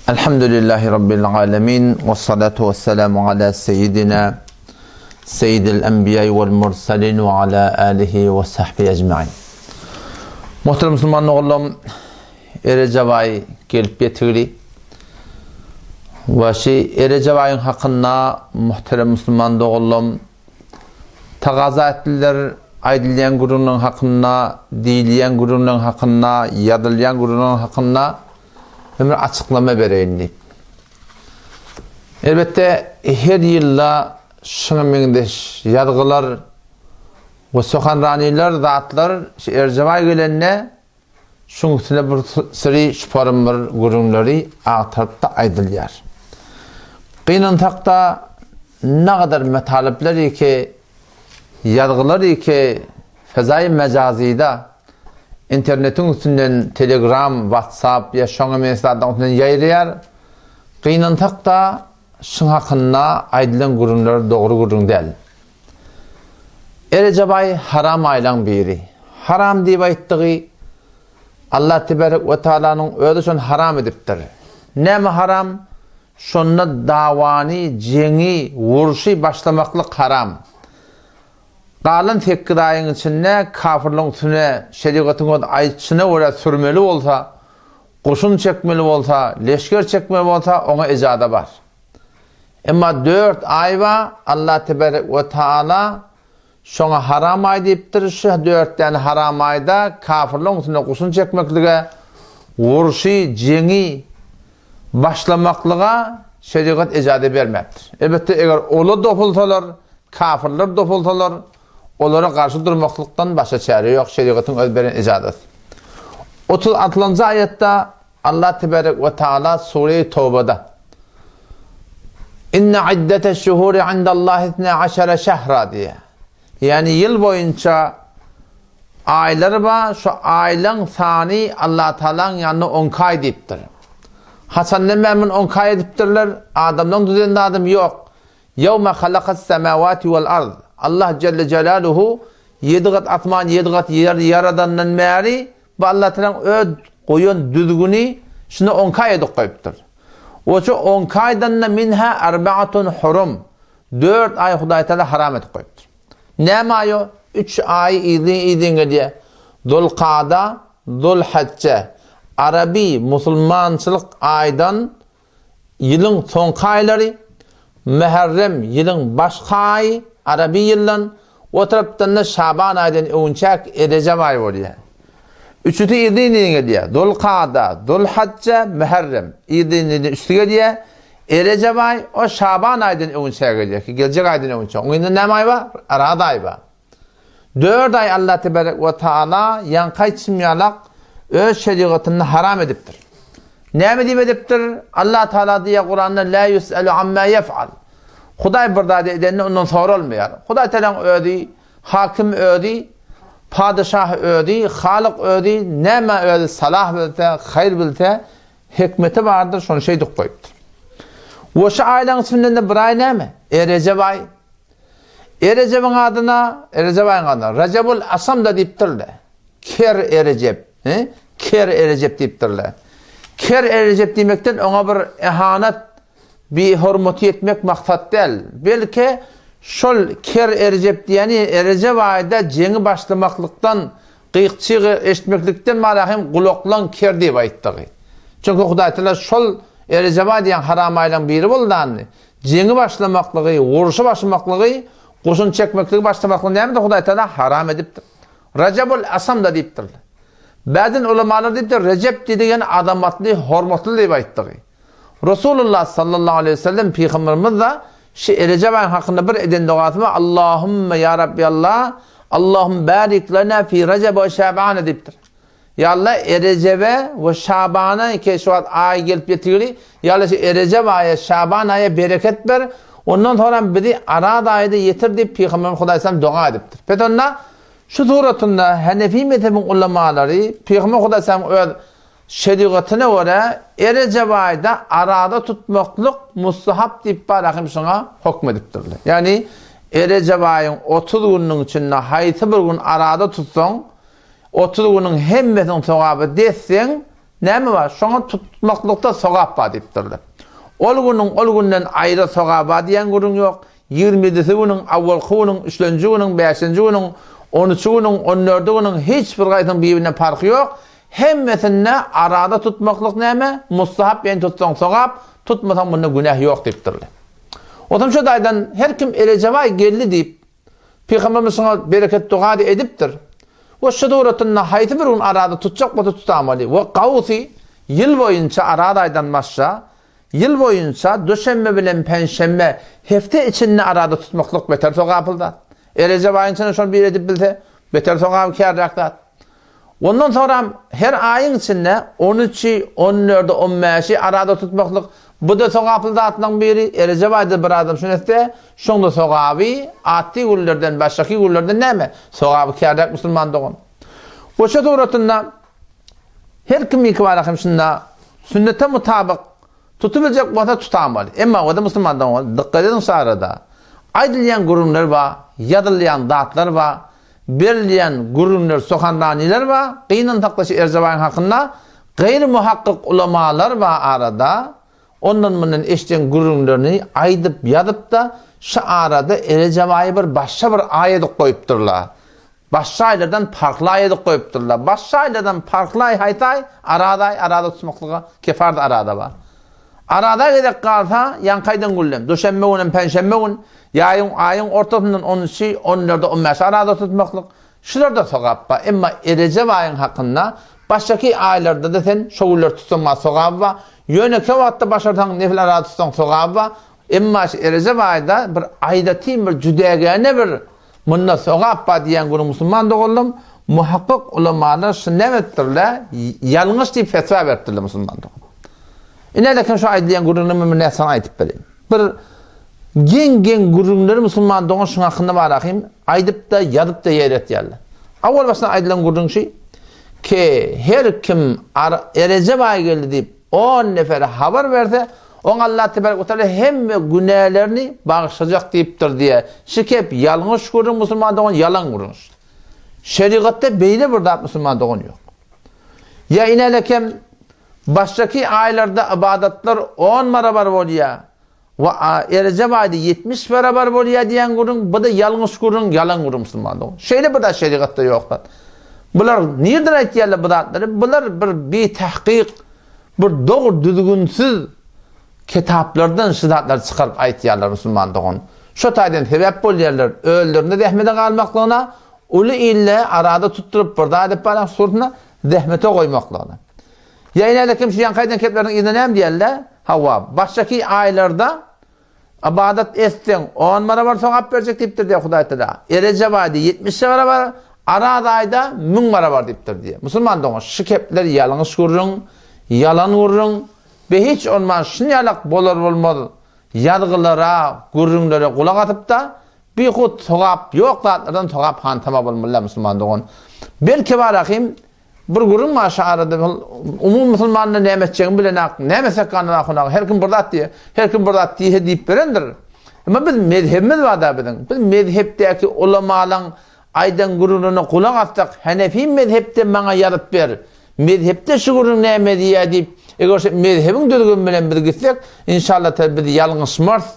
Elhamdülillahi Rabbil alemin ve salatu ve selamu ala seyyidina seyyidil enbiyayı vel mursalin ve ala alihi ve sahbihi ecma'in. Muhterem Müslüman oğlum, Erecevay gelip getirdi. Ve Erecevay'ın hakkında muhterem Müslüman oğlum, taqaza ettiler aydilen gurunun hakkında, diyilen gurunun hakkında, yadılayan gurunun hakkında bir açıklama vereyim deyip. Elbette her yılla şuna mendeş yadgılar ve sokanraniler, zatlar Erecevay gelenine şunun üstüne bir sırı şüpharım bir gurunları ağıtarıp da aydılyar. Qiynan taqta ne kadar metalipler ki yadgılar ki fezai mecazida internetin üstünden Telegram, WhatsApp ya şoňa mesajlardan üstünden ýaýrayar. Qiynan taqta şun hakkında aydylan gurunlar dogry gurun däl. Erecevay haram aýlan biri. Haram diýip aýtdygy Allah tebarek ve Taala'nın öýde şonu haram edipdir. Näme haram? Şonda dawany, jeňi, wurşy başlamaklyk haram. Galan tekiraýyň içinde kafirliň üstüne şeriatyň aýtçyna öýle sürmeli bolsa, goşun çekmeli bolsa, leşker çekmeli bolsa oňa ejada bar. Emma 4 aýba Allah tebarek we Taala şoňa haram aýdypdyr. Şu 4 tane haram aýda kafirliň üstüne goşun çekmeklige, wurşy, jeňi başlamaklyga şeriat ejada bermepdir. Elbette eger ola dopulsalar, kafirler dopulsalar, olara karşı durmaklıktan başka çare yok. Şeriatın öz beren icadet. 36. ayette Allah tebarek ve Taala Sure-i Tevbe'de İnne iddete şuhuri indallahi 12 şehra diye. Yani yıl boyunca aylar var. Şu aylan sani Allah Taala'nın yanına 10 kay deyiptir. Hasan Memnun 10 kay ediptirler. Adamdan düzenli adam yok. Yevme halakas semavati vel ard. Allah Celle Celaluhu 7 gat atman 7 gat yer yaradandan meri ve Allah Teala öd koyun düzgünü şunu 10 kay edip koyuptur. O şu 10 kaydan minha arba'atun hurum. 4 ay Hudaý Teala haram edip koyuptur. Näme aýo? 3 ay idin diye. Zulqada, Zulhicce. Arabi musulmançylyk aydan ýylyň soňky aýlary, Muharrem ýylyň başga aý, Arabi yıldan o taraftan da Şaban aydan öňçäk Erecevay bolýar. Üçüti idiniňe diýär. Zulqada, Zulhicce, Muharrem. İdiniň üstüge diýär. Erecevay o Şaban aydan öňçäk diýär ki geljek aydan öňçäk. Oňda näme aý bar? Arada aý bar. 4 ay Allah tebarek we Taala ýanky çymýalak öz şeriatyny haram edipdir. Näme diýip edipdir? Allah Taala diýär Kur'anda la yus'alu amma yef'al. Hudaý bir zat edende ondan sorulmaýar. Hudaý Teala ödi, hakim ödi, padişah ödi, halyk ödi, näme ödi salah bilte, hayr bilte, hikmeti bardyr, şonu şey dip goýupdyr. Oşa aýlaň isminden bir aý näme? Erecevay. Erejewiň adyna, Erejewaýyň adyna Rajabul Asam da diýipdirler. Ker Erecep, Ker Erecep diýipdirler. Ker Erecep diýmekden oňa bir ihanet, bir hormaty etmek maksat değil. Belki şol ker Erecep diyeni Erecevayda jeňi başlamaklıktan, qyýkçy eşitmeklikten malahim guloklan ker diýip aýtdy. Çünkü Hudaý Teala şol Erecevay diýen haram aýlan biri boldandy. Jeňi başlamaklygy, uruşy başlamaklygy, goşun çekmekliги başlamaklygy näme de Hudaý Teala haram edipdir. Rajabul Asam da diýipdir. Bäzin ulamalar diýipdir, Recep diýen adamatly, hormatly diýip aýtdy. Resulullah sallallahu aleyhi ve sellem Peygamberimiz da şu Erecevay hakkında bir eden duasını Allahümme ya Rabbi Allah Allahümme barik lana fi Recep ve Şaban ediptir. Ya Allah Ereceve ve Şaban'a ki şu an ay gelip getirdi. Ya Allah Erecevay'a Şaban ay'a bereket ver. Ondan sonra bizi arada ayda yetirdi Peygamberimiz Hudaý Teala dua ediptir. Petonna şu suratında Hanefi mezhebinin ulemaları Peygamberimiz Hudaý Teala şeriatına göre Erecevayda arada tutmaklık mustahap diýip barahym şoňa hukm edipdirler. Yani Erejewaýyň 30 günüň içinde haýsy bir gün arada tutsaň, 30 günüň hemmesini sowabı desseň, näme bar? Şoňa tutmaklykda sogap bar diýipdirler. Ol günden aýra sogaba diýen gurun ýok. 20-si günüň, awwalky günüň, 3-nji günüň, 5-nji günüň, 13-nji günüň, 14-nji günüň hiç bir gaýdyň birbirine farky ýok. Hemmesinde arada tutmaklyk näme? Mustahap ýa-ni tutsaň sogap, tutmasaň bunda günah ýok diýipdirler. Otam şu daýdan her kim elejaway geldi diýip Peygamberimiz soňa bereket dua edipdir. O şu doratynda haýty bir gün arada tutjak bolsa tutamaly. O gawsy ýyl boýunça arada aýdanmaşça, ýyl boýunça döşenme bilen penşenme hefte içinde arada tutmaklyk beter sogapylda. Elejawayynçyny şonu bir edip bilse beter sogap kärrakda. Ondan sonra her ayın içinde 13'i, 14'i, 15'i arada tutmaklık. Bu da sogaplı zatından biri. Elejawayda bir adam şunette, şonda sogabı, ati gullerden, başaki gullerden näme? Sogabı kärdak musulman doğun. O şu doğratında her kim iki var şunda sünnete mutabık tutubilecek bolsa tutamaly. Emma o da musulman doğun. Dikkat edin sarada. Aydylyan gurumlar var, yadylyan zatlar var. Berliyen gurunlar, sohandaniler var. Qiynan taklaşı Erzebay'ın hakkında gayri muhakkik ulamalar var arada. Ondan bunun eşten gurunlarını aydıp yadıp da şu arada Erzebay'ı bir başka bir ayet koyupturlar. Başka aylardan farklı ayet koyupturlar. Başka aylardan farklı ayetay arada tutmaklığa kefarda arada var. Arada gedek kalsa yankaydan gullem. Döşenme günün, penşenme gün, ayın ortasından 13'i, 14'i, 15'i arada tutmaklık. Şurada sogap var. Emma Erzebay'ın hakkında baştaki aylarda da sen şoğullar tutsanma sogap var. Yöneke vatta başartan nefil arada tutsan sogap var. Emma Erzebay'da bir aydatim bir cüdegene bir bununla sogap var diyen günü musulman doğullum. Muhakkak ulamalar şunnevettirler, yanlış deyip fetva vertirler musulman doğullum. İnelekin şu aydılyan gurunlarımı ne sana aytıp vereyim. Bir gen gurunları musulman doğun şun hakkında var akıyım. Aydıp da yadıp da yeret yerler. Avval başına aydılyan gurun şey ki her kim Erzebay'a geldi deyip 10 nefere haber verse on Allah tebarek ve teala hem günahlerini bağışlayacak deyiptir diye. Şikep yanlış gurun musulman doğun yalan gurun. Şeriatta beyle burada musulman doğun yok. Ya inelekin baştaki aylarda ibadatlar 10 barabar bolýar. Ve Erzebay'da 70 barabar bolýar diyen gurun, bu da yanlış gurun, yalan gurun musulmanlar. Şeýle bir da şeriatta ýoklar. Bular nereden aýtýarlar bu zatları? Bular bir tahqiq, bir doğru düzgünsiz kitaplardan şu zatlar çıkaryp aýtýarlar musulmanlar. Şu taýdan sebäp bolýarlar, öldüründe zähmete galmaklygyna, uly ille arada tutturup burada edip balan surtuna zähmete goýmaklygyna. Yayınlarda kimse yankaydan keplerden izlenem diyorlar. Hava. Baştaki aylarda ibadet etsen 10 barabar sogap verecek deyiptir diye Hudaý Teala. Erzebay'da 70 barabar, arada ayda 1000 barabar deyiptir diye. Musulman doğun şu kepler yalnız gurrun, yalan gurrun ve hiç olmaz şunyalak bolar bolmaz. Yadgılara, gurrunlara kulak atıp da bir hut sogap yok zatlardan sogap hantama bolmalar musulman doğun. Belki var akıyım bir gurun maşarada umum musulmanna nämetçeğin bilen ak nämese kanına akına her kim burada diye her kim burada diye deyip berendir. Ama biz mezhebimiz var da bizim. Biz mezhepdeki ulamalan aydan gurununa kulak atsak Hanefi mezhepte bana yarıp ber. Mezhepte şu gurun näme diye deyip eger mezhebin düzgün bilen biz gitsek inşallah bizi yalnızmaz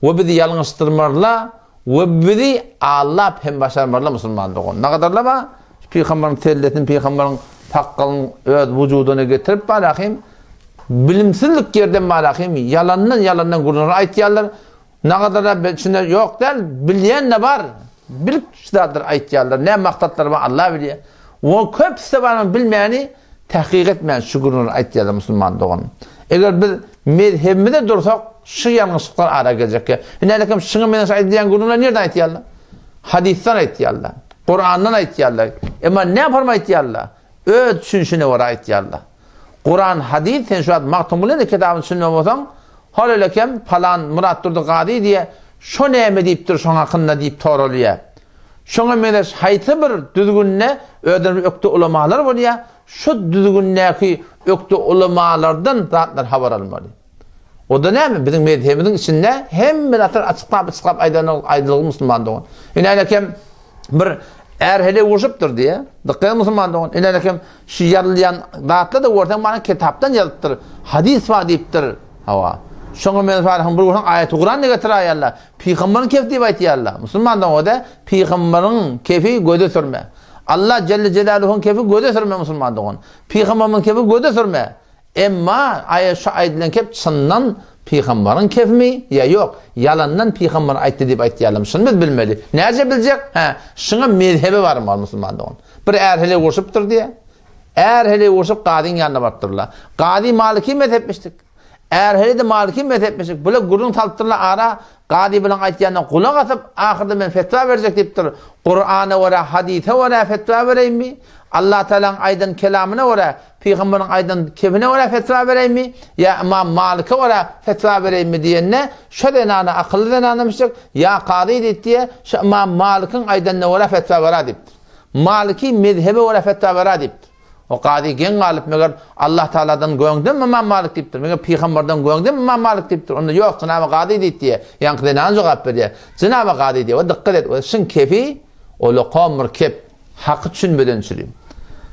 ve bizi yalnıztırmarlar ve bizi Allah hem başarmarlar musulman doğun. Ne kadarla ba? Peygamberin telletin, peygamberin hakkının öz vücuduna getirip balakayım, bilimsizlik yerden balakayım, yalandan gurunları aytýarlar. Ne kadar da içinde yok değil, bilyen de var. Bilip şidadır aytýarlar. Ne maktatları var Allah biliyor. O köpüste var bilmeyeni tahkik etmeyen şu gurunları aytýarlar musulman doğun. Eğer biz mezhebimizde dursak şu yanlışlıklar ara gelecek ki. Nelekim şunu menen aytýan gurunları nereden aytýarlar? Hadisten aytýarlar. Kur'an'dan aytýarlar. Ama ne yapar aytýarlar? Öz düşünüşine var aytýarlar. Kur'an, hadis, sen şu an maktumulun kitabın sünnet bolsaň, halalekem falan Murat Durdy Gady diye şu näme diýipdir, şoň hakynda diýip toralýar. Şoňa mene haýty bir düzgünne ödün ökde ulamalar bolýar. Şu düzgünnäki ökde ulamalardan zatlar habar almaly. O da näme? Bizim mezhebimiziň içinde hem bilatlar açyklap aýdanyl musulman doğun. Ýani-i bir hele urşuptur diye. Dıkkı Müslüman doğun. İnelekim şu yazılayan dağıtlı da ortadan bana kitaptan yazıptır. Hadis var deyiptir. Hava. Şoňa men farhym bir gurun ayet-i Kur'an getir ayalla. Peygamberiň kefi diýip aýtýarlar. Musulmandan o da peygamberiň kefi göde sürme. Allah Celle Celaluhu'nun kefi göde sürme musulmandan. Peygamberiň kefi göde sürme. Emma şu aýdylan kep çyndan peygamberiň kefmi ya yok. Yalandan peygamber aýtdy diýip aýtýarlar. Şunu biz bilmeli. Näce biljek? Şuna mezhebi barmy musulmandan. Bir erhele urşupdyr diýe. Erhele urşup gadyň ýanyna bartdyrlar. Gady Maliki mezhepmişdik. Erhele de Maliki mezhepmişdik. Bula gurun taltyrlar ara gady bilen aýtýandan kulak asyp ahyrda men fetwa berjek diýipdir. Qur'ana we hadise we fetwa bereymi? Allah Teala'nın aydın kelamına ora, Peygamber'in aydın kefine ora fetva vereyim mi? Ya İmam Malik'e ora fetva vereyim mi diyenine şu denana akıllı denanamıştık. Ya Kadı diye şu İmam Malik'in aydınına ora fetva vera deyiptir. Maliki mezhebe ora fetva vera deyiptir. O Kadı gen galip meğer Allah Teala'dan göğündün mü İmam Malik deyiptir. Meğer Peygamber'den göğündün mü İmam Malik deyiptir. Onda yok Cenab-ı Kadı diye. Yankı denan cevap veriyor. Cenab-ı Kadı diye. O dikkat et. O şın kefi o loqamır kep. Hakkı düşünmeden süreyim.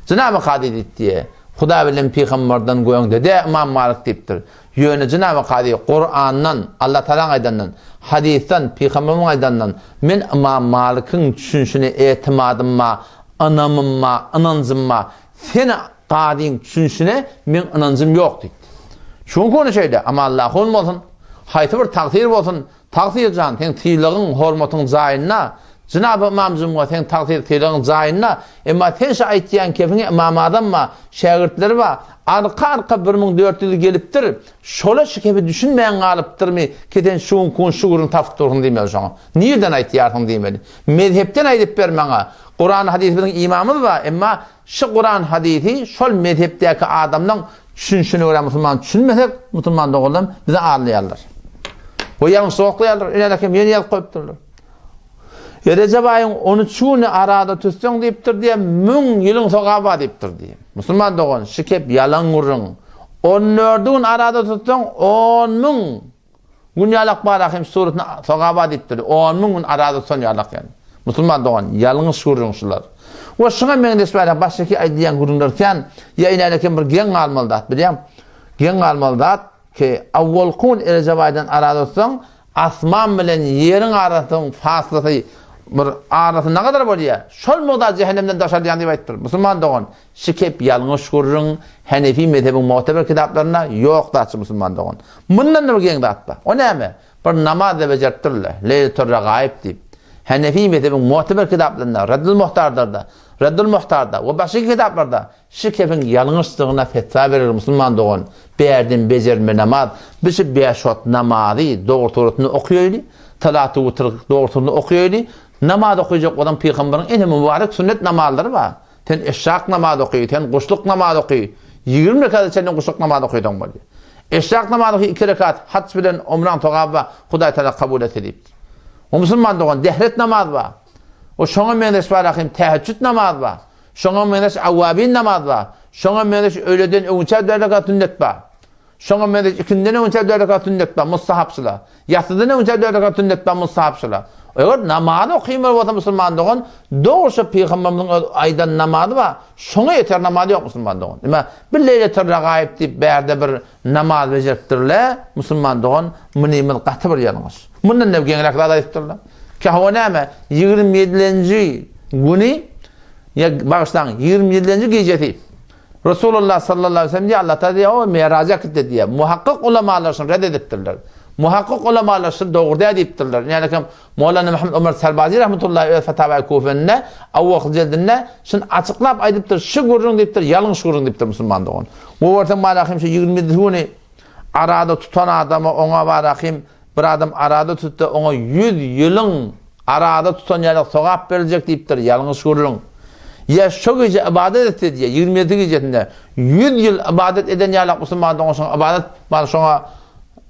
Cenab-ı Kadir diye Huda bilen Peygamberden goýaňda de İmam Malik diýipdir. Ýöne Cenab-ı Kadir Kur'an'dan, Allah Teala'nın aýdandan, hadisden, Peygamber'in aýdandan men İmam Malik'in düşünşüne etimadymma, anamymma, inancymma, sen Kadir'in düşünşüne men inancym ýok diýdi. Şunu konuşaýdy, ama Allah bolmasyn, haýsy bir takdir bolsun, takdir jan, sen tiýligiň, hormatyň jaýyna Cenab-ı İmamcım wa sen takdir edilen zaýyna emma sen aýtýan kefine imam adamma şagirdleri var arka 1400 gelipdir şola şu kefi düşünmeýän galypdyrmy keten şuň kun şu gurun tapdyryň diýmeli şoňa nirden aýtýarsyň diýmeli mezhepden aýdyp bermeňe Kur'an hadis bilen imamyz var emma şu Kur'an hadisi şol mezhepdäki adamlaryň düşünşüne görä musulman düşünmesek musulman dogulan bize anlaýarlar. Bu ýalňy soňklaýarlar inelekim ýeni ýalyp goýupdyrlar. Recep ayın 13'ünü arada tutsaň diýipdir diye 1000 ýylyň sogaba diýipdir diye. Musulman dogan şikep yalan gurun. 14'ün arada tutsaň 10.000 günýalak barahym suratyny sogaba diýipdir. 10.000 arada tutsaň ýalak ýani. Musulman dogan yalan gurun şular. O şuna men desbära başyky aýdýan gurunlarken ýa inelekim bir gen almaldat bilýär. Gen almaldat ki awwal kun Recep aydan arada tutsaň asman bilen ýeriň arasynyň faslasy bir arasy ne kadar bolýar? Şol mugda cehennemden daşarýan diýip aýtdyr. Musulman dogan şikep ýalňyş gurun Hanefi mezhebiň muteber kitaplarına ýok daçy musulman dogan. Mundan bir geň datda. O näme? Bir namaz bejertirler. Leyletur Ragaib diýip. Hanefi mezhebiň muteber kitaplarına Raddul Muhtarda, Raddul Muhtarda we başga kitaplarda şikepin ýalňyşlygyna fetwa berer musulman dogan. Berdim bejerme namaz, bizi 5 wagt namazy dogrutuny okuýarly, talaty wutyr dogrutuny okuýarly. Namaz okuyacak adam Peygamberin en mübarek sünnet namazları var. Sen eşrak namaz okuyor, sen kuşluk namaz okuyor. 20 rekat senin kuşluk namaz okuyordun böyle. Eşrak namaz okuyor 2 rekat. Hac bilen umran togaba Hudaý Teala kabul edip. O musulman dogan dehret namaz var. O şoňa menes barahym tahajjud namaz var. Şoňa menes awwabin namaz var. Şoňa menes öýleden öňçe 4 rekat sünnet var. Şoňa menes ikinden öňçe 4 rekat sünnet var mustahapçylar. Ýatsydan öňçe 4 rekat sünnet var mustahapçylar. Eger namaz okuymaly bolsa musulman dogan doğrusu Peygamberimiň aýdan namazy bar. Şoňa ýeter namaz ýok musulman dogan. Nima bir Leyletur Ragaib diýip berde bir namaz bejeripdirler musulman dogan munimil gaty bir ýalňyş. Mundan näme geňrak aýdypdyrlar. Kahwanama 27-nji güni ya bagşlaň 27-nji gejesi Resulullah sallallahu aleyhi ve sellem diye Allah Teala o Miraja gitdi diye muhakkik ulemalar şunu reddettirler. Muhakkik ulemalar şunu doğru diýipdirler. Yani ki Mevlana Muhammed Ömer Serbazi rahmetullahi ve Fetava Kufen'ne awwal jeldinde şunu açıklap aýdypdyr. Şu gurrun diýipdir, ýalňyş gurrun diýipdir musulman dogan. Bu wagtda barahym şu 27 güni arada tutan adamy oňa barahym bir adam arada tutdy, oňa 100 ýylyň arada tutan ýaly sogap berijek diýipdir, ýalňyş gurrun. Ya şu gece ibadet etti diye 27 gecesinde 100 yıl ibadet eden ýaly musulman dogan şoň ibadet bar şoňa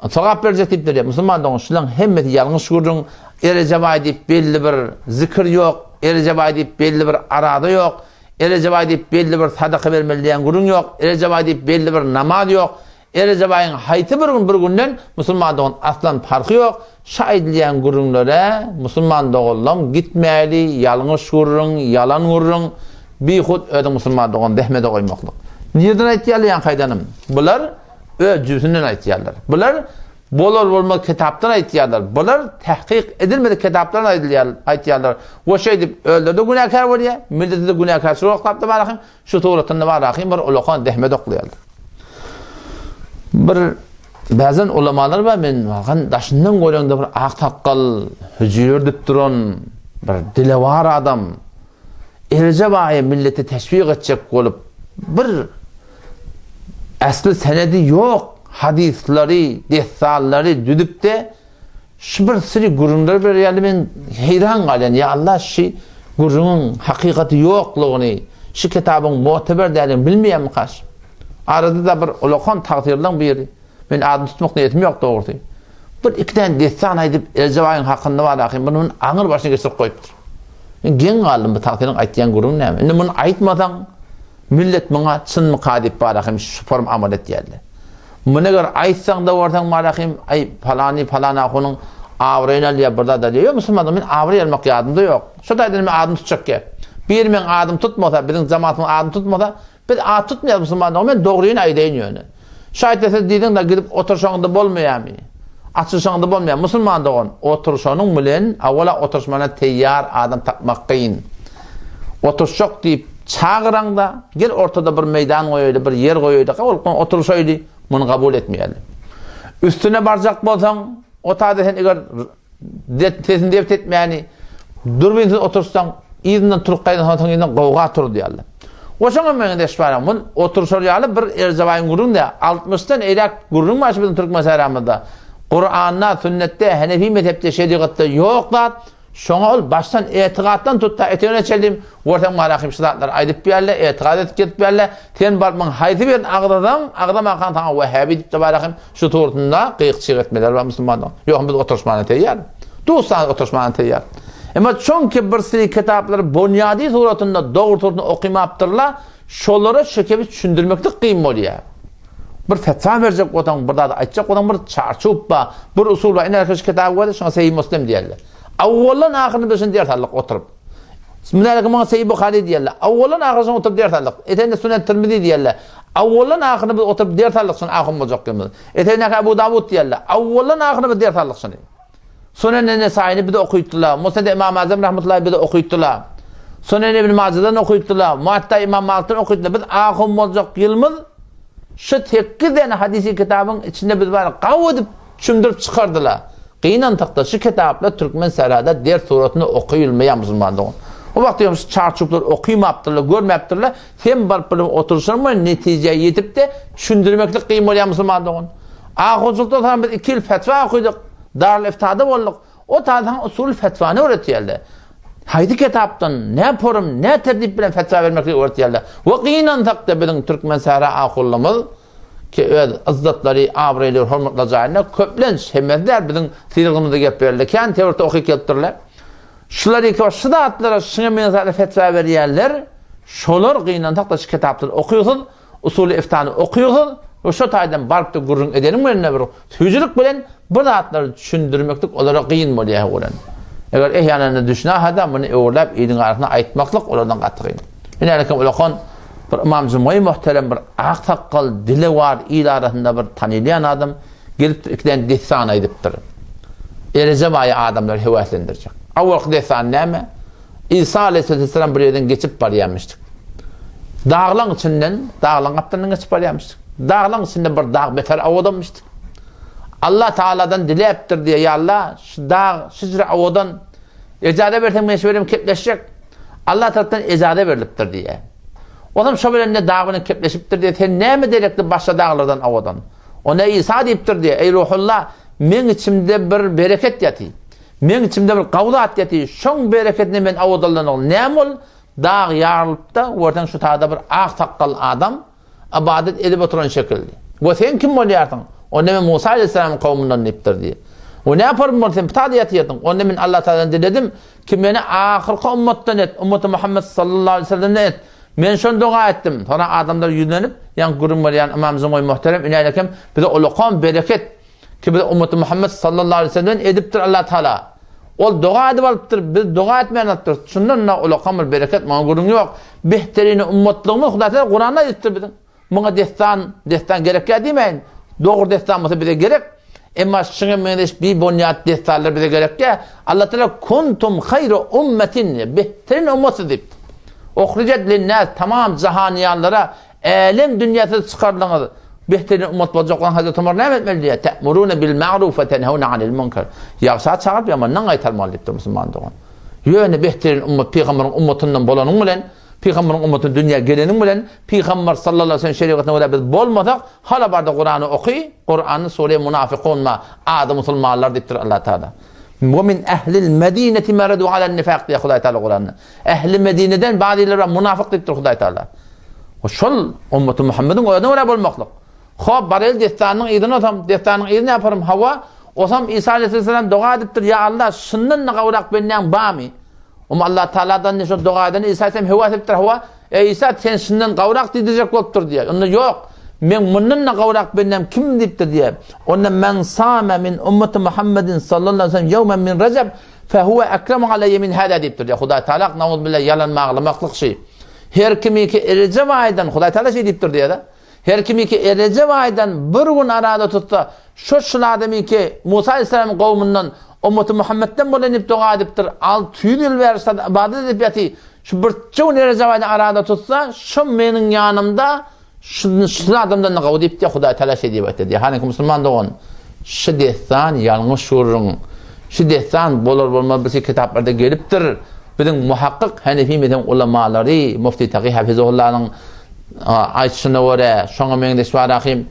sogap berijek diýipdir diye musulman dogan şulan hemmeti ýalňyş gurrun. Recep aý diýip belli bir zikir ýok, Recep aý diýip belli bir arada ýok, Recep aý diýip belli bir sadaka bermeli diýen gurrun ýok, Recep aý diýip belli bir namaz ýok, Erecebayın hayti bir günden musulmanlığın aslan farkı yok. Şahidleyen gurunlara musulmanlığın gitmeli, yalnız gurun, yalan gurun, bihud öde musulmanlığın dehmede koymaklık. Nereden aytyalı yan kaydanım? Bular öcüsünden aytyalar. Bular bolmaz kitaptan aytyalar. Bular tahkik edilmedi kitaptan aytyalar. O şey deyip öldürdü günahkar var ya, milleti de günahkar soğuklaptı barakım, şu tuğratında barakım bir ulaqan dehmede okuyorlar. Bir bazen ulamalar var, men vargan daşından koyanda bir aq taqqal, hücüyor dip duran, bir dili var adam. Erce bayi milleti teşvik edecek olup, bir asli senedi yok hadisleri, dehsalları düdüp de şu bir sürü gurunlar bir yani ben heyran kalen ya Allah şu gurunun hakikati yokluğunu, şu kitabın muteber değerini bilmeyen mi kaç? Arada da bir ulaqan takdirden biri. Ben adım tutmak niyetim yok doğrusu. Bir iki tane destan edip Ercebay'ın hakkında var akım. Bunun ağır başına geçirip koyuptur. Gen kaldım bu takdirin aytlayan gurun ne? Şimdi bunu aytmadan millet bana çın mı kadip var akım şu form amal et yerler. Buna göre aytsan da ortadan var akım ay falani akunun avrayla diye burada da diyor musun? Ben avrayla almak yardımda yok. Şu da dedim adım tutacak ki. Bir men adım tutmasa, bizim cemaatın adım tutmasa biz adım tutmayalım Müslümanlar. Ben doğruyun aydeyin yönü. Şayet ise dedin de gidip oturuşanda bolmayan mı? Açışanda bolmayan Müslüman da oturuşanın bilen avvala oturuşmana teyyar adam tapmak kıyın. Oturuşak deyip çağıran da gel ortada bir meydan koyuydu, bir yer koyuydu. Oturuşaydı, bunu kabul etmeyelim. Üstüne barcak bolsan, o tadı sen eğer tesin devlet etmeyeni durbinsiz otursan, izinden turup kaydan sonra izinden kovga tur diyorlar. O zaman ben de şüphelim. Bunun oturuşalı bir Ercebay'ın gurun da 60'tan eylak gurun başı bizim Türk meselamızda. Kur'an'da, sünnette, Hanefi mezhepte, şeriatta yoklar. Şuna ol baştan etikattan tutta etene çeldim. Ortam marakim şiratlar aydıp berle, etikat etip berle. Ten barman haydi bir ağdam akan tana Vehhabi dip de barakim şu tortunda qıyıqçıq etmeler var Müslümanlar. Yok biz oturuşmana teyyar. Doğrusan oturuşmana teyyar. Ama çünkü bir sürü kitapları bunyadi suratında doğru tortunu okumayaptırlar. Şolara şökebi düşündürmeklik kıyım oluyor. Bir fetva verecek odan, burada da açacak odan bir çarçup var, bir usul var. İnerkeş kitabı var, şuna Sahih Müslim diyorlar. Avvalan ahırını dışın diğer tarlık oturup. Bismillahirrahmanirrahim Sahih Bukhari diyorlar. Avvalan ahırını oturup diğer tarlık. Etende Sünnet Tirmizi diyorlar. Avvalan ahırını oturup diğer tarlık sonra ahım olacak gibi. Etende Ebu Davud diyorlar. Avvalan ahırını diğer tarlık sonra. Sunan-ı Nesai'ni bir de okuyuttular. Musned İmam Azam rahmetullahi bir de okuyuttular. Sunan İbn Majah'dan okuyuttular. Muatta İmam Malik'ten okuyuttular. Biz ahım olacak yılmız şu tekki dene hadisi kitabın içinde biz var kavudip çümdürüp çıkardılar. Kıyınan takta şu kitapla Türkmen serada der suratını okuyulmayan Müslümanlar. O vakti diyormuş çarçuplar okuyamayaptırlar, görmeyaptırlar. Hem barpılım oturuşlar mı neticeye yetip de düşündürmeklik kıyım Müslümanlar. Ahuzulukta tamam biz 2 yıl fetva okuduk. Darül İftiha'da olduk. O tarzdan usul fetvanı öğretiyorlar. Haydi kitaptan ne yaparım, ne tertip bilen fetva vermekle öğretiyorlar. Ve kıyınan takta bizim Türkmen sera akullumuz ki izzatları, avrayları, hormatlayacağına köplenç hemezler bizim sirgimizde yapıyorlar. Kendi teorite okuyup yaptırırlar. Şular iki var, şu da atlara, şuna menzara fetva veriyorlar. Şolar kıyınan takta şu kitapları okuyorsun, usulü iftiha'nı okuyorsun. O şu taydan barıp da gurrun edelim mi? Tücülük bilen bu zatları düşündürmeklik olarak kıyın mı diye olan. Eğer ehyanını düşüne adam bunu öğürlep iyinin arasına aytmaklık oradan katıyın. Yine aleyküm ulakon bir İmam Zümayı muhterem bir ak takkal dili var il arasında bir tanılayan adam gelip ikiden desan ediptir. Erecebayı adamlar heveslendirecek. Avvalki desan ne mi? İsa Aleyhisselam bir yerden geçip barayamıştık. Dağlan içinden, dağlan kaptanından geçip barayamıştık. Dağlan içinde bir dağ beter avadamıştık. Allah Teala'dan dileyiptir diye ya Allah şu dağ, şıcra avadan ecade versen meşverim kepleşecek. Allah tarafından ecade veriliptir diye. O zaman şöyle dağının kepleşiptir diye sen ne mi direkti başka dağlardan avadan? O ne İsa deyiptir diye. Ey ruhullah men içimde bir bereket yatı. Men içimde bir kavdat yatı. Şun bereketini men avadallan ol. Ne ol? Dağ yarılıp da oradan şu tağda bir ak takkal adam ibadet edip oturan şekilde. Bu sen kim oluyorsun? O ne Musa Aleyhisselam'ın kavminden niptir diye. O ne yaparım bunu sen pıtada yatıyordun. O ne Allah Teala'dan diledim ki beni ahirki ummattan et. Ummat-ı Muhammed sallallahu aleyhi ve sellem et. Men şon doğa ettim. Sonra adamlar yüzlenip, yani gurun var yani İmam Zumoy muhterem inaylakem bize uluqan bereket ki bize ümmeti Muhammed sallallahu aleyhi ve sellem ediptir Allah Teala. Ol doğa edip alıptır, biz doğa etmeyen alıptır. Şundan da uluqan bir bereket bana gurun yok. Behterini ummetlığımı Huda Teala Kur'an'da ediptir bizim. Buna destan gerek ya demeyin. Doğru destan olsa bize gerek. Ama şuna mendeş bir bunyat destanlar bize gerek ya. Allah Teala kuntum hayru ummetin behterin ümmeti deyip. Uhricet linnâs tamam zahaniyanlara elem dünyası çıkarılığınız. Behterin ümmet olacak olan Hazreti Ömer ne etmeli diye? Te'murûne bil ma'ruf ve tenhevne anil munkar. Yağsa çağırıp ya ama ne aytarmalı deyip de Müslüman doğan. Yöne behterin ümmet, Peygamberin ümmetinden bolanın bilen, Peygamberin ümmetinin dünya gelenin bilen, Peygamber sallallahu aleyhi ve sellem şeriatına öyle biz bolmadak, hala barda Kur'an'ı okuy, Kur'an'ı Sure-i Munafikun ma, adı Müslümanlar deyiptir Allah Teala. وَمِنْ اَهْلِ الْمَد۪ينَةِ مَرَدُوا عَلَى النِّفَاقِ diye Huday Teala Kur'an'ı. Ehli Medine'den bazıları münafık deyiptir Huday Teala. O şol ümmeti Muhammed'in o adam öyle bolmaklık. Hop barel destanın idini otam, destanın idini yaparım hava. Osam İsa aleyhisselam dua ediptir ya Allah şundan ne kavrak benden bami. Allah Teala'dan ne şu dua eden İsa aleyhisselam hava ediptir hava. İsa sen şundan kavrak diyecek oluptur diye. Onda yok. Men bundan ne kavrak benden kim deyiptir diye. Onda men sâme min ümmeti Muhammedin sallallahu aleyhi ve sellem yevmen min Recep fehuve ekremu aleyye min hâdâ deyiptir diye. Huday Teala na'ûzu billahi yalan mağlamaklık şey. Her kimi ki Recep aydan Huday Teala şey deyiptir diye de. Her kimi ki Recep aydan bir gün arada tutsa şu adamı ki Musa aleyhisselam kavminden ümmeti Muhammed'den bolanıp dua ediptir. 600 yıl verse ibadet edip yatı. Şu bir çoğun Recep aydan arada tutsa şu menin yanımda şu adamdan ne kavdi deyip de Huday Teala şey deyip etti diye. Hani Müslüman doğun. Şu destan yanlış şuurun. Şu destan bolur bolmaz bir kitaplarda geliptir. Bizim muhakkik Hanefi mezhep ulemaları Mufti Taqi Hafizullah'ın aytışına göre şoňa meňdeş barahim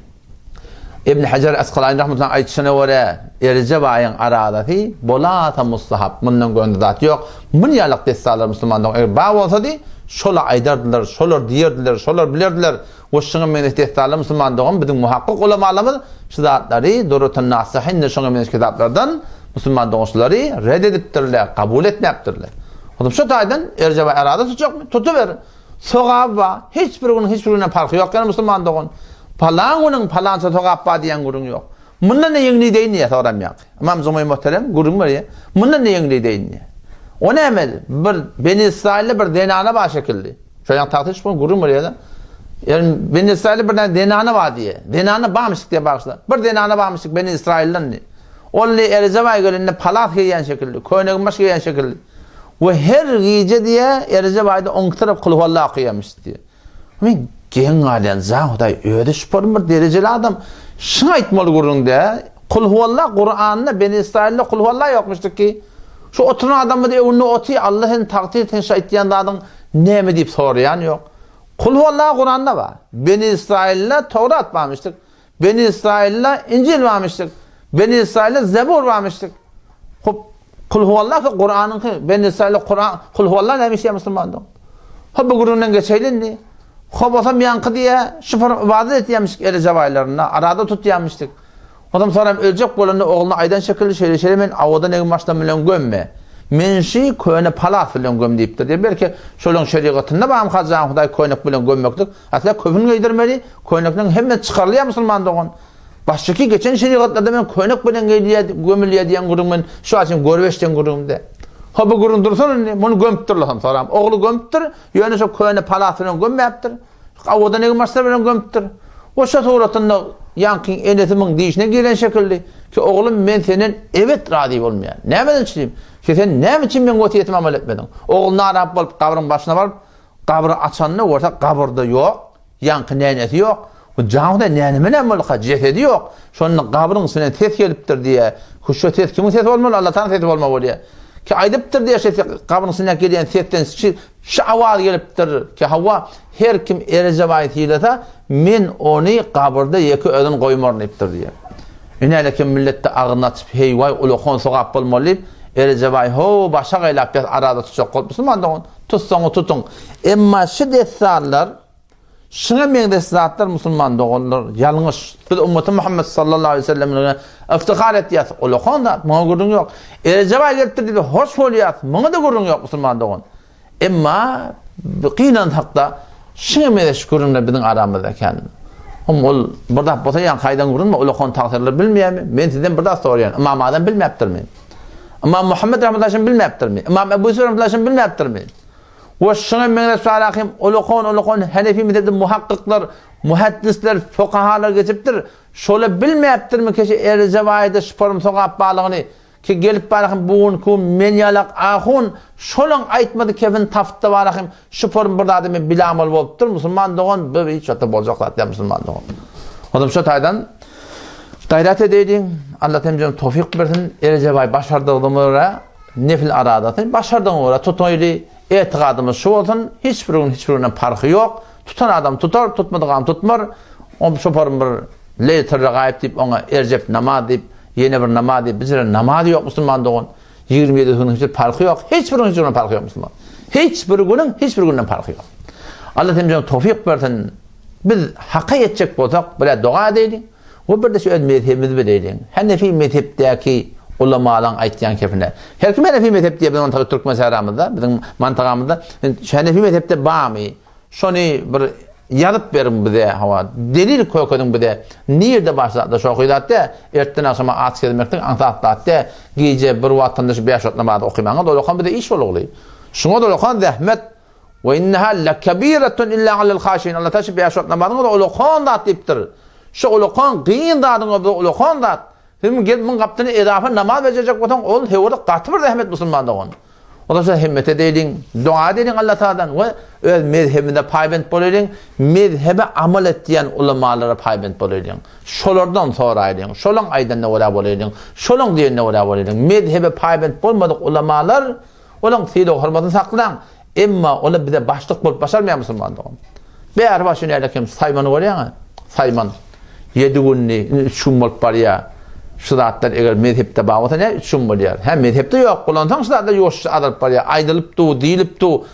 İbn Hacer Asqalani rahmetullahi aytışına göre Recep ayın aradasy bolata mustahap. Bundan göndü zat yok. Mun ýalyk destanlar Müslümanlar ba bolsa di şola aydardylar, şolar diýerdiler, şolar bilerdiler. Oşuňa meňdeş destanlar Müslümanlar bizim muhakkik ulemalarymyz şu zatlary Durrutun Nasihin şoňa meňdeş kitaplardan Müslüman doňuşlary red edipdirler, kabul etmepdirler. Oğlum şu taydan Recep ayı arada tutacak mı? Tutuver. Sogab va hiçbir günün farkı yok yani Müslüman doğun. Palanın palansa sogab va diyen gurun yok. Bundan ne yengli deyin niye soram yok. İmam Zumoy muhterem gurun var ya. Bundan ne yengli deyin niye? O ne emel? Bir Beni İsrail'le bir denana var şekilli. Şu an tartış bu gurun var ya da. Yani Beni İsrail'le bir denana var diye. Denana bağmışlık diye bakışlar. Bir denana bağmışlık Beni İsrail'den ne? Only Erzavay gölünde palat giyen şekilli. Koyunun baş giyen şekilli. Ve her gece diye Recep ayda 10 taraf kul huvallah okuyamış diye. Men gen galen zahuday öde şüpürmür dereceli adam. Şuna aytmalı gurun diye. Kul huvallah Kur'an'da Beni İsrail'le kul huvallah yokmuştuk ki. Şu oturan adamı diye onu otuyu Allah'ın takdir ettiğin ettiğin adam ne mi deyip soruyan yok. Kul huvallah Kur'an'da var. Beni İsrail'le Tevrat varmıştık. Beni İsrail'le İncil varmıştık. Beni İsrail'le Zebur varmıştık. Hop. Kul huvallah ve Kur'an'ın ben İsrail'le Kur'an kul huvallah demiş ya Müslümanlar. Ha bu Kur'an'dan geçeylin ni. Ha basam yankı diye şifre ibadet etmiş Recep aylarında arada tutyamıştık. Adam sonra ölecek bolanda oğluna aydan şekilli şeyle men avadan egin baştan bilen gömme. Men şi köne palat bilen göm deyipdir diye belki şolun şeriatında bam hazan Huday könek bilen gömmekdik. Aslında köpün giydirmeli. Köynekden hemen çıkarılıyor Müslümanlar. Başçaki geçen şeriatlarda men könek bilen gömülüyor diyen gurun şu açın görbeşten gurumda. Ha bu gurun dursun ne? Bunu gömüptürler soram. Oğlu gömüptür. Yani şu köne palat bilen gömmeptir. Avadan egin baştan bilen gömüptür. O şatoratında yankın enetimin deyişine giren şekilde ki oğlum men senin evet radi olmayan. Ne meden çileyim? Ki sen ne için ben götüyetim amal etmedin? Oğluna arap olup kabrın başına varıp kabrı açanını orta kabrda yok. Yankı neneti yok. O canlıda nenemi ne mulka cesedi yok. Şonun kabrın üstüne ses geliptir diye. Şu ses kimin sesi olmalı? Allah'tan sesi olmalı diye. Ki aydıptır diye kabrın üstüne gelen sesten şu avaz geliptir ki hava her kim Recep ayetiyle men onu kabrda yeki ödün koymar deyiptir diye. Ünelekin millette ağını açıp hey vay uluğun soğap olmalı Recep ayı ho başa gaylap arada tutacak olmuşsun mu? Tutsun tutun. Emma şu destanlar şuna meňdeş zatlar Müslüman doğanlar yalňyş. Biz ümmeti Muhammed sallallahu aleyhi ve sellem'e iftihar etýär. Uluğun da maňa gurun yok. Recep ayı gelipdir hoş bolýar. Maňa da gurun yok Müslüman doğan. Emma qinan hakda Şunu meşgurumla bizim aramızda kendim. Ol burada botayan kaydan gurunma ulakon taqdirleri bilmeyemi. Men sizden burada soruyan. İmam Adam bilmeyaptırmayın. İmam Muhammed rahmetullahi bilmeyaptırmayın. İmam Ebu Yusuf rahmetullahi bilmeyaptırmayın. Ve şuna men Resulullah ulakon Hanefi mezhebinde muhakkikler, muhaddisler, fuqahalar geçiptir. Şöyle bilmeyaptırmı ki erzevayda şuparım sokap bağlığını ki gelip barahım buğun men yalak ahun şolong aytmadı kevin taftta barahım şuparım burada adamı bilamal boluptur. Musulman doğun böyle hiç hatta bolacaklar diye musulman doğun. Adam şu taydan gayret edeydin. Allah temcim tevfik versin. Erzevay başardığımıra nefil aradatın. Başardığımıra tutuydu. Etiqadımız şu olsun. Hiçbirinin farkı yok. Tutan adam tutar, tutmadığı adam tutmar. O şuparım bir leytir gayip deyip ona ercep namaz deyip yeni bir namaz deyip bizlere namaz yok musulman doğun. 27 günün hiçbir farkı yok. Hiçbirinin farkı yok musulman. Hiçbirinin farkı yok. Allah temcim tevfik versin. Biz hakka yetecek bolsak böyle dua edeydin. O bir de şu mezhebimiz bileydin. Hanefi mezhepteki ulamaların aytyan kefine. Her kim Hanefi mezhep diye bizim Türk mesaramızda, bizim mantığımızda Hanefi mezhepte bağmı. Şunu bir yazıp verin bize hava. Delil koyun bize. Nerede başladı şu kıydatte? Erten akşama at gelmekten antaklatte gece bir vatandaş 5 namaz okumağa dolukan bize iş oluyor. Şuna dolukan zahmet ve inneha lekabiratun illa alel khashin. Allah taşı 5 namazını dolukan da deyiptir. Şu ulukan kıyın dadın o ulukan dat. Hem gelmin kaptını edafa namaz verecek olan ol hevada katı bir rahmet musulmanda on. O da himmet edeydin, dua edin Allah Teala'dan ve öz mezhebinde paybent boleydin, mezhebe amel ettiyen ulamalara paybent boleydin. Şolardan soraydın, şolun aydan ne ola boleydin, şolun diyen ne ola boleydin. Mezhebe paybent bolmadık ulamalar, olan seyde hürmetini saklayan, emma ola bize başlık bulup başarmayan musulmanda on. Beğer başını yerlekim saymanı var ya, sayman. 7 günlük şummol var ya. Şudatlar eğer mezhepte bağlısa ne şummol yer. Hem mezhepte yok. Kullansan şudatlar yok adıp var ya. Aydılıp tu, deyilip tu.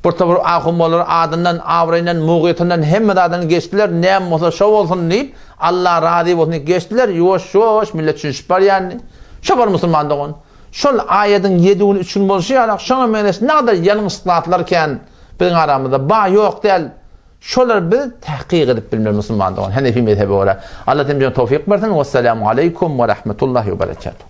Burada bir ahummalar adından, avrayından, muğyetinden hem adından geçtiler. Ne olsa şov olsun deyip Allah razı olsun geçtiler. Yoş millet çünkü var yani. Şu var musulman doğun. Şol ayetin 7 gün 3 gün bolşu ya. Şuna menes ne kadar yanın ıslahatlarken bizim aramızda bağ yok değil. Şolar bir tahqiq edip bilmir musulman doğun. Hanefi mezhebi ola. Allah temcim tevfik versin. Vesselamu aleykum ve rahmetullahi ve berekatuhu.